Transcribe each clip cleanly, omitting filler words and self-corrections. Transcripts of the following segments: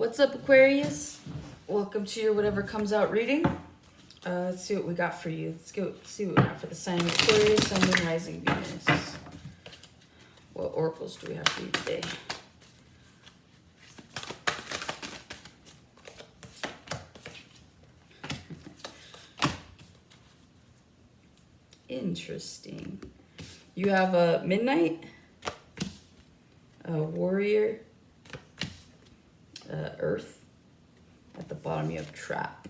What's up, Aquarius? Welcome to your Whatever Comes Out reading. Let's see what we got for you. Let's go see what we got for the sign of Aquarius, Sun, Moon, Rising, Venus. What oracles do we have for you today? Interesting. You have a Midnight, a Warrior, Earth. At the bottom you have Trap.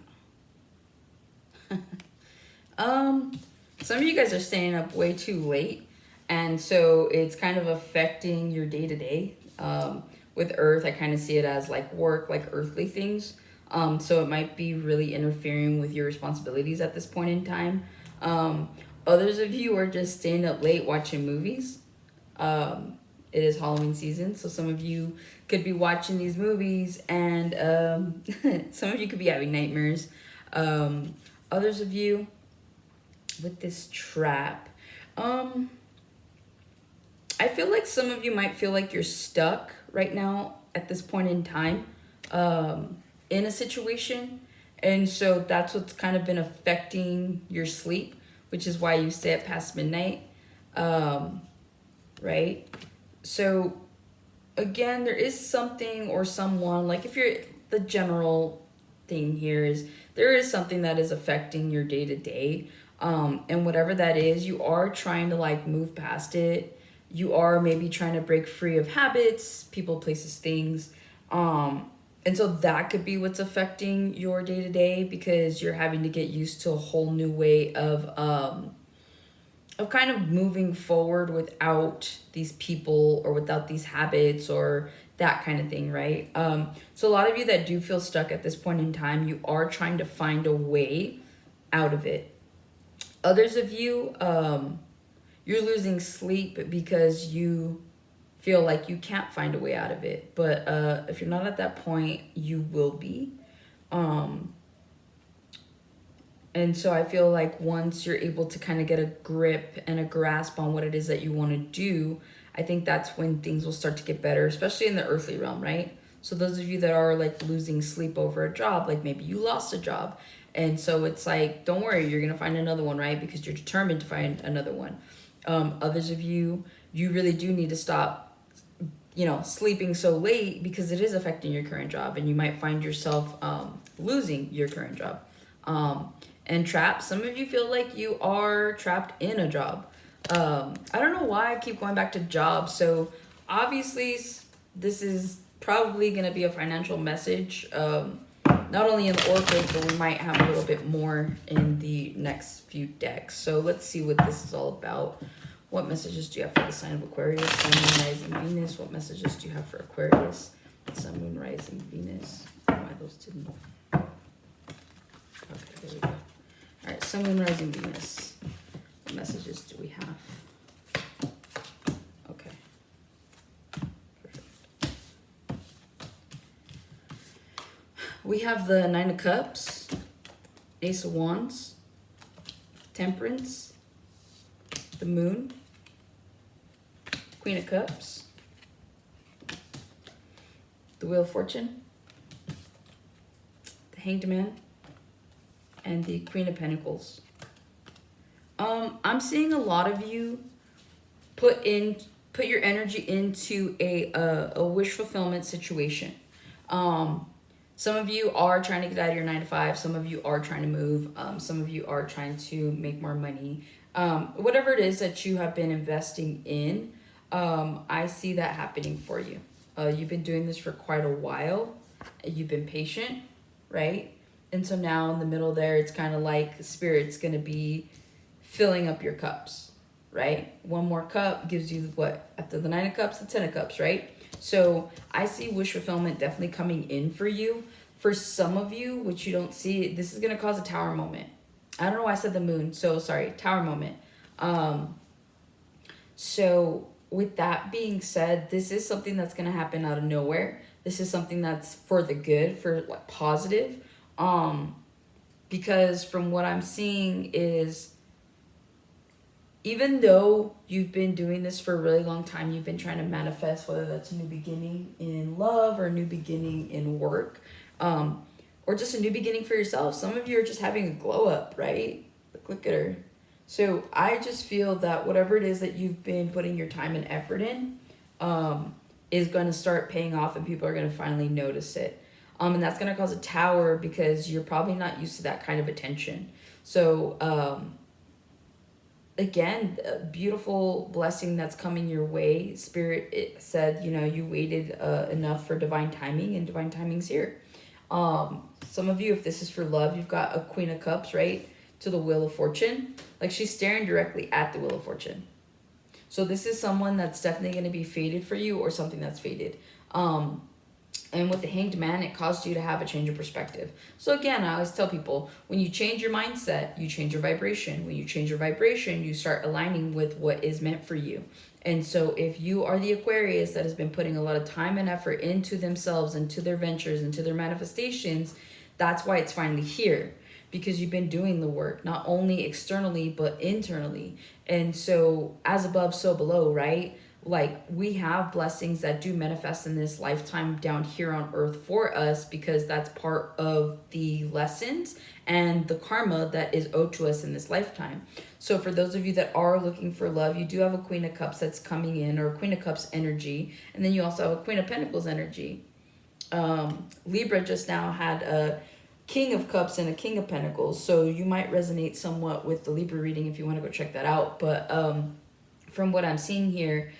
Some of you guys are staying up way too late, and so it's kind of affecting your day-to-day. With Earth, I kind of see it as like work, like earthly things. So it might be really interfering with your responsibilities at this point in time. Others of you are just staying up late watching movies. It is Halloween season, so some of you could be watching these movies, and some of you could be having nightmares. Others of you with this Trap, I feel like some of you might feel like you're stuck right now at this point in time in a situation, and so that's what's kind of been affecting your sleep, which is why you stay up past midnight, right? So again, there is something or someone, like if you're, the general thing here is there is something that is affecting your day-to-day, and whatever that is, you are trying to like move past it. You are maybe trying to break free of habits, people, places, things, and so that could be what's affecting your day-to-day, because you're having to get used to a whole new way of kind of moving forward without these people or without these habits or that kind of thing, right? So a lot of you that do feel stuck at this point in time, you are trying to find a way out of it. Others of you, you're losing sleep because you feel like you can't find a way out of it. But if you're not at that point, you will be. And so I feel like once you're able to kind of get a grip and a grasp on what it is that you want to do, I think that's when things will start to get better, especially in the earthly realm, right? So those of you that are like losing sleep over a job, like maybe you lost a job. And so it's like, don't worry, you're going to find another one, right? Because you're determined to find another one. Others of you, you really do need to stop, sleeping so late, because it is affecting your current job, and you might find yourself losing your current job. And Trap, some of you feel like you are trapped in a job. I don't know why I keep going back to jobs. So obviously this is probably going to be a financial message, not only in the oracles, but we might have a little bit more in the next few decks. So let's see what this is all about. What messages do you have for the sign of Aquarius, Sun, Moon, Rising, Venus? What messages do you have for Aquarius, Sun, Moon, Rising, Venus? Why those didn't? Okay, there we go. All right, Sun, Moon, Rising, Venus. What messages do we have? Okay. Perfect. We have the Nine of Cups, Ace of Wands, Temperance, the Moon, Queen of Cups, the Wheel of Fortune, the Hanged Man, and the Queen of Pentacles. I'm seeing a lot of you put your energy into a wish fulfillment situation. Some of you are trying to get out of your 9-to-5. Some of you are trying to move. Some of you are trying to make more money. Whatever it is that you have been investing in, I see that happening for you. You've been doing this for quite a while. You've been patient, right? And so now in the middle there, it's kind of like Spirit's going to be filling up your cups, right? One more cup gives you what? After the 9 of Cups, the 10 of Cups, right? So I see wish fulfillment definitely coming in for you. For some of you, which you don't see, this is going to cause a tower moment. I don't know why I said the Moon. So sorry, tower moment. So with that being said, this is something that's going to happen out of nowhere. This is something that's for the good, for like positive. Because from what I'm seeing is even though you've been doing this for a really long time, you've been trying to manifest, whether that's a new beginning in love or a new beginning in work, or just a new beginning for yourself. Some of you are just having a glow up, right? Look at her. So I just feel that whatever it is that you've been putting your time and effort in, is going to start paying off, and people are going to finally notice it. And that's going to cause a tower because you're probably not used to that kind of attention. So, again, a beautiful blessing that's coming your way. Spirit, it said, you waited enough for divine timing, and divine timing's here. Some of you, if this is for love, you've got a Queen of Cups, right, to the Wheel of Fortune. Like, she's staring directly at the Wheel of Fortune. So this is someone that's definitely going to be fated for you, or something that's fated. And with the Hanged Man, it caused you to have a change of perspective. So again, I always tell people, when you change your mindset, you change your vibration. When you change your vibration, you start aligning with what is meant for you. And so if you are the Aquarius that has been putting a lot of time and effort into themselves, into their ventures, into their manifestations, that's why it's finally here. Because you've been doing the work, not only externally, but internally. And so as above, so below, right? Like, we have blessings that do manifest in this lifetime down here on earth for us, because that's part of the lessons and the karma that is owed to us in this lifetime. So for those of you that are looking for love, you do have a Queen of Cups that's coming in, or a Queen of Cups energy. And then you also have a Queen of Pentacles energy. Libra just now had a King of Cups and a King of Pentacles. So you might resonate somewhat with the Libra reading if you want to go check that out. But from what I'm seeing here,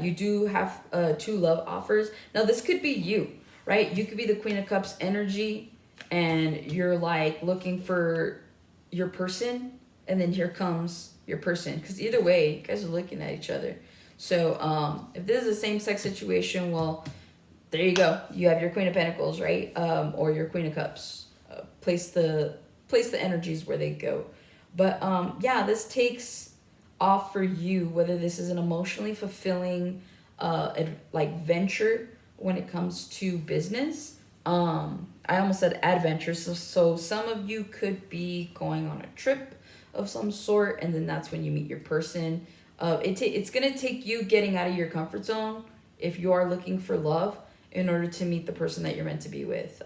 you do have 2 love offers. Now, this could be you, right? You could be the Queen of Cups energy, and you're like looking for your person, and then here comes your person. Because either way, you guys are looking at each other. So if this is a same-sex situation, well, there you go. You have your Queen of Pentacles, right? Or your Queen of Cups. Place the energies where they go. But yeah, this takes off for you, whether this is an emotionally fulfilling like venture when it comes to business. I almost said adventure. So some of you could be going on a trip of some sort, and then that's when you meet your person. It's going to take you getting out of your comfort zone if you are looking for love, in order to meet the person that you're meant to be with.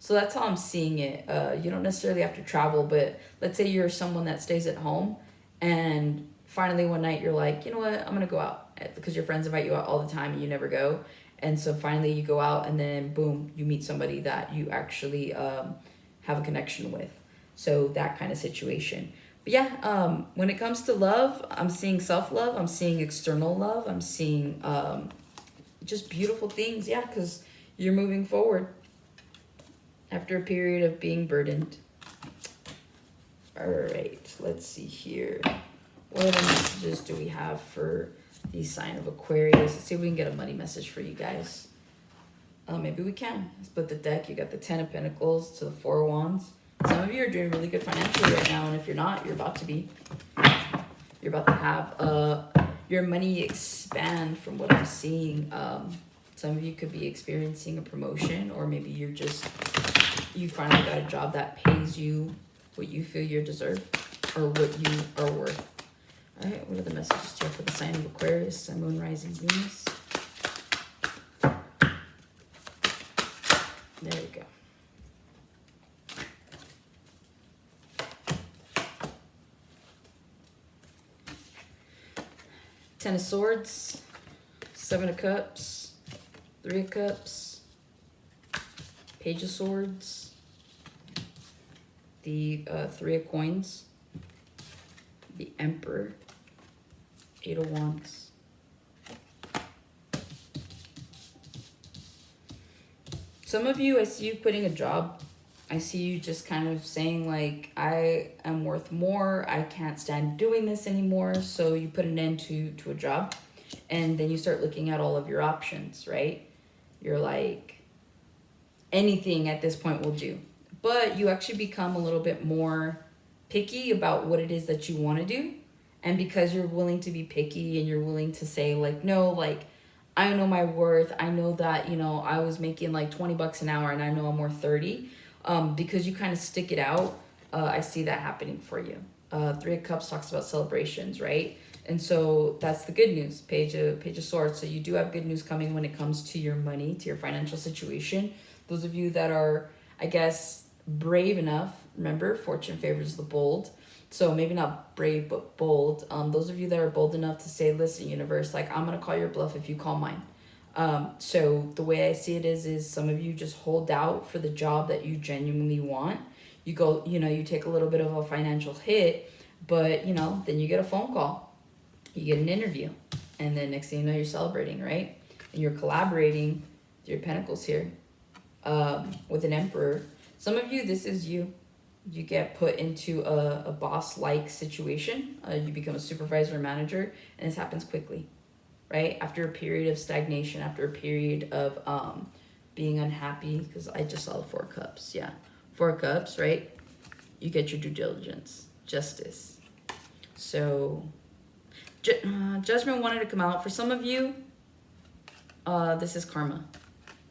So that's how I'm seeing it. You don't necessarily have to travel, but let's say you're someone that stays at home, and finally one night you're like, you know what, I'm gonna go out, because your friends invite you out all the time and you never go. And so finally you go out, and then boom, you meet somebody that you actually have a connection with. So that kind of situation. But yeah, when it comes to love, I'm seeing self-love, I'm seeing external love, I'm seeing just beautiful things. Yeah, because you're moving forward after a period of being burdened. All right, let's see here. What other messages do we have for the sign of Aquarius? Let's see if we can get a money message for you guys. Maybe we can. Let's put the deck. You got the 10 of Pentacles to the 4 of Wands. Some of you are doing really good financially right now, and if you're not, you're about to be. You're about to have your money expand from what I'm seeing. Some of you could be experiencing a promotion, or maybe you finally got a job that pays you what you feel you deserve, or what you are worth. All right, what are the messages here for the sign of Aquarius, Sun, Moon, Rising, Venus? There we go. Ten of Swords, 7 of Cups, 3 of Cups, Page of Swords, the 3 of Coins, the Emperor, 8 of Wands. Some of you, I see you quitting a job. I see you just kind of saying like, I am worth more. I can't stand doing this anymore. So you put an end to a job, and then you start looking at all of your options, right? You're like, anything at this point will do. But you actually become a little bit more picky about what it is that you want to do. And because you're willing to be picky, and you're willing to say like, no, like, I know my worth. I know that, I was making like 20 bucks an hour, and I know I'm worth 30. Because you kind of stick it out, I see that happening for you. Three of Cups talks about celebrations, right? And so that's the good news. Page of Swords. So you do have good news coming when it comes to your money, to your financial situation. Those of you that are, I guess, brave enough. Remember, fortune favors the bold. So maybe not brave, but bold. Those of you that are bold enough to say, listen, universe, like, I'm going to call your bluff if you call mine. So the way I see it is some of you just hold out for the job that you genuinely want. You go, you take a little bit of a financial hit, but, then you get a phone call. You get an interview. And then next thing you know, you're celebrating, right? And you're collaborating with your pentacles here with an emperor. Some of you, this is you. You get put into a boss-like situation. You become a supervisor or manager, and this happens quickly, right? After a period of stagnation, after a period of being unhappy, because I just saw the Four of Cups. Yeah, Four of Cups, right? You get your due diligence, justice. So Judgment wanted to come out. For some of you, this is karma,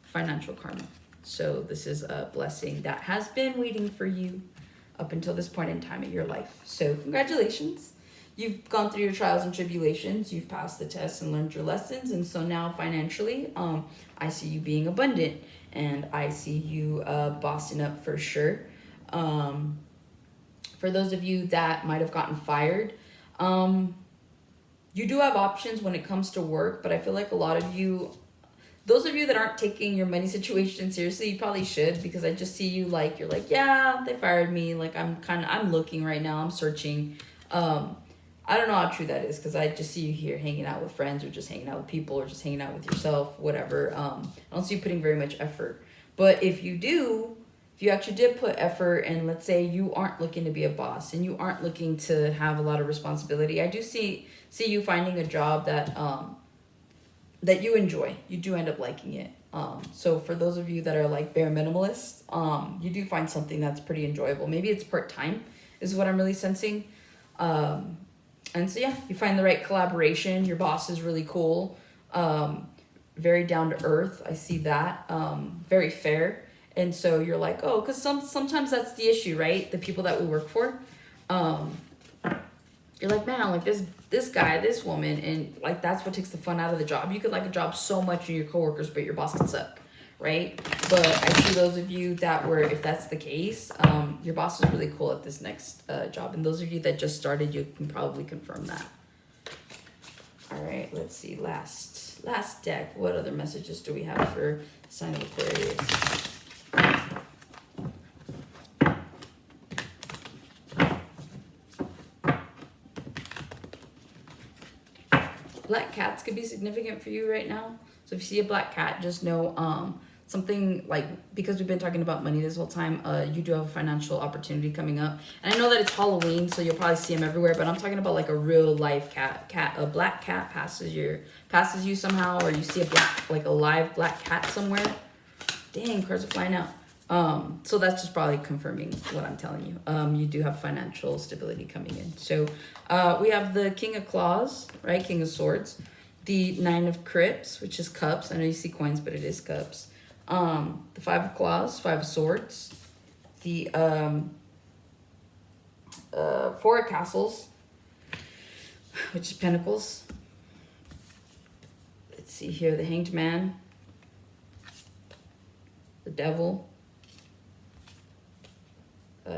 financial karma. So this is a blessing that has been waiting for you up until this point in time in your life. So congratulations. You've gone through your trials and tribulations. You've passed the tests and learned your lessons. And so now financially, I see you being abundant. And I see you bossing up for sure. For those of you that might have gotten fired, you do have options when it comes to work. But I feel like a lot of you, those of you that aren't taking your money situation seriously, you probably should, because I just see you like, you're like, yeah, they fired me. Like, I'm looking right now. I'm searching. I don't know how true that is, because I just see you here hanging out with friends, or just hanging out with people, or just hanging out with yourself, whatever. I don't see you putting very much effort. But if you actually did put effort, and let's say you aren't looking to be a boss and you aren't looking to have a lot of responsibility, I do see you finding a job that you enjoy. You do end up liking it. So for those of you that are like bare minimalist, you do find something that's pretty enjoyable. Maybe it's part-time is what I'm really sensing. And so, yeah, you find the right collaboration. Your boss is really cool. Very down to earth. I see that. Very fair. And so you're like, oh, because sometimes that's the issue, right? The people that we work for. You're like, man, like this guy, this woman, and like that's what takes the fun out of the job. You could like a job so much in your coworkers, but your boss can suck, right? But I see those of you that were, if that's the case, your boss is really cool at this next job. And those of you that just started, you can probably confirm that. All right, let's see. Last deck. What other messages do we have for sign of Aquarius? Black cats could be significant for you right now. So if you see a black cat, just know something like, because we've been talking about money this whole time, you do have a financial opportunity coming up. And I know that it's Halloween, so you'll probably see them everywhere, but I'm talking about like a real life cat. A black cat passes you somehow, or you see a live black cat somewhere. Dang, cards are flying out. So that's just probably confirming what I'm telling you. You do have financial stability coming in. So we have the King of Claws, right? King of Swords. The Nine of Crips, which is cups. I know you see coins, but it is cups. The Five of Claws, Five of Swords. The Four of Castles, which is Pentacles. Let's see here, the Hanged Man. The Devil.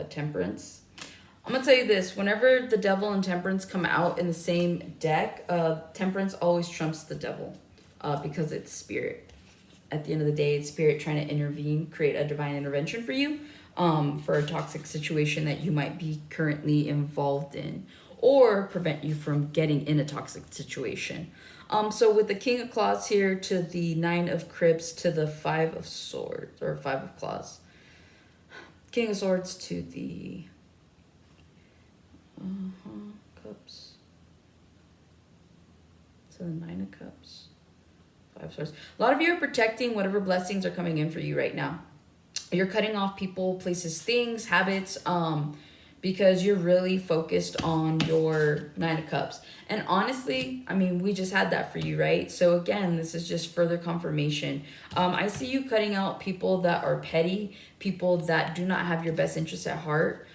Temperance. I'm gonna tell you this, whenever the Devil and Temperance come out in the same deck, Temperance always trumps the Devil because it's spirit. At the end of the day, it's spirit trying to intervene, create a divine intervention for you for a toxic situation that you might be currently involved in, or prevent you from getting in a toxic situation. So with the King of Claws here to the Nine of Crips to the Five of Swords, or Five of Claws. King of Swords to the Cups. So the Nine of Cups. Five of Swords. A lot of you are protecting whatever blessings are coming in for you right now. You're cutting off people, places, things, habits, because you're really focused on your Nine of Cups. And honestly, I mean, we just had that for you, right? So again, this is just further confirmation. I see you cutting out people that are petty, people that do not have your best interests at heart.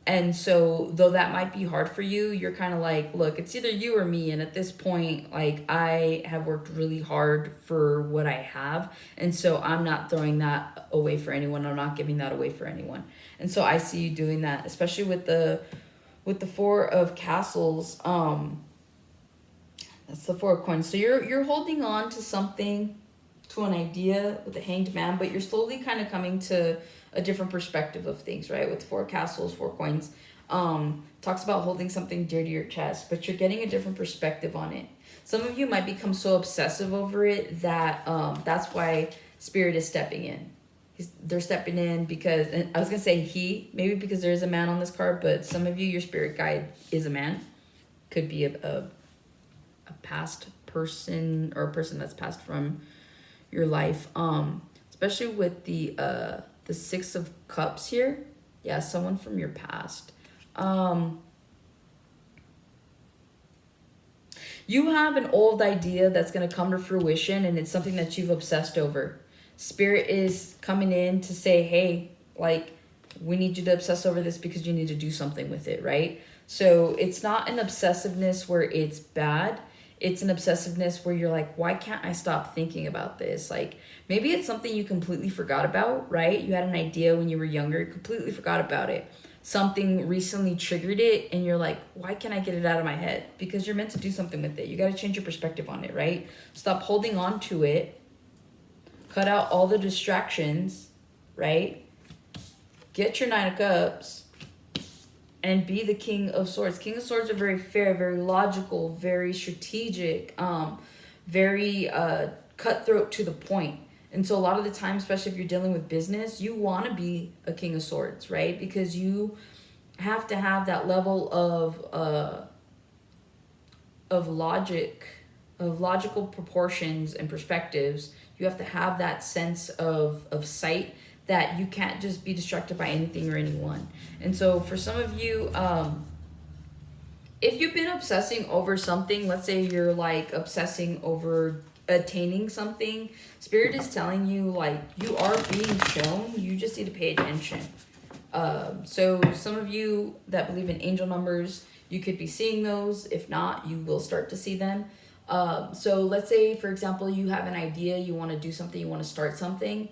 And so though that might be hard for you, you're kind of like, look, it's either you or me. And at this point, like, I have worked really hard for what I have. And so I'm not throwing that away for anyone. I'm not giving that away for anyone. And so I see you doing that, especially with the Four of Castles. That's the Four of Coins. So you're holding on to something, to an idea with the Hanged Man, but you're slowly kind of coming to a different perspective of things, right? With Four Castles, Four Coins, talks about holding something dear to your chest, but you're getting a different perspective on it. Some of you might become so obsessive over it that that's why Spirit is stepping in. They're stepping in because, and I was gonna say he, maybe because there is a man on this card, but some of you, your spirit guide is a man. Could be a past person, or a person that's passed from your life. Especially with the Six of Cups here. Yeah, someone from your past. You have an old idea that's going to come to fruition, and it's something that you've obsessed over. Spirit is coming in to say, hey, like, we need you to obsess over this because you need to do something with it, right? So it's not an obsessiveness where it's bad. It's an obsessiveness where you're like, why can't I stop thinking about this? Like, maybe it's something you completely forgot about, right? You had an idea when you were younger, completely forgot about it. Something recently triggered it, and you're like, why can't I get it out of my head? Because you're meant to do something with it. You got to change your perspective on it, right? Stop holding on to it. Cut out all the distractions, right? Get your Nine of Cups and be the King of Swords. King of Swords are very fair, very logical, very strategic, very cutthroat to the point. And so a lot of the time, especially if you're dealing with business, you want to be a King of Swords, right? Because you have to have that level of logic, of logical proportions and perspectives. You have to have that sense of sight that you can't just be distracted by anything or anyone. And so for some of you, if you've been obsessing over something, let's say you're like obsessing over attaining something, Spirit is telling you, like, you are being shown, you just need to pay attention. So some of you that believe in angel numbers, you could be seeing those. If not, you will start to see them. So let's say, for example, you have an idea, you want to do something, you want to start something.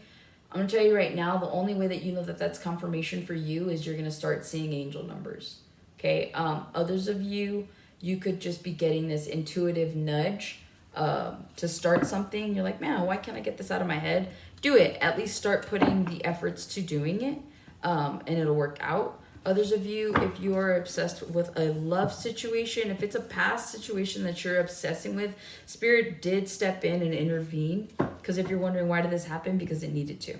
I'm going to tell you right now, the only way that you know that that's confirmation for you is you're going to start seeing angel numbers. Okay. Others of you, you could just be getting this intuitive nudge to start something. You're like, man, why can't I get this out of my head? Do it. At least start putting the efforts to doing it, and it'll work out. Others of you, if you are obsessed with a love situation, if it's a past situation that you're obsessing with, Spirit did step in and intervene. Because if you're wondering, why did this happen? Because it needed to.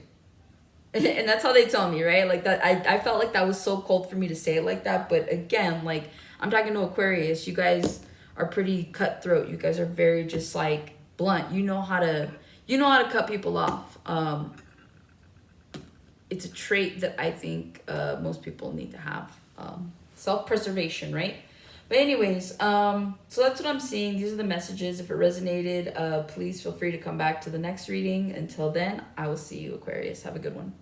And that's how they tell me, right? Like that, I felt like that was so cold for me to say it like that. But again, like, I'm talking to Aquarius. You guys are pretty cutthroat. You guys are very just like blunt. You know how to cut people off. It's a trait that I think most people need to have. Self-preservation, right? But anyways, so that's what I'm seeing. These are the messages. If it resonated, please feel free to come back to the next reading. Until then, I will see you, Aquarius. Have a good one.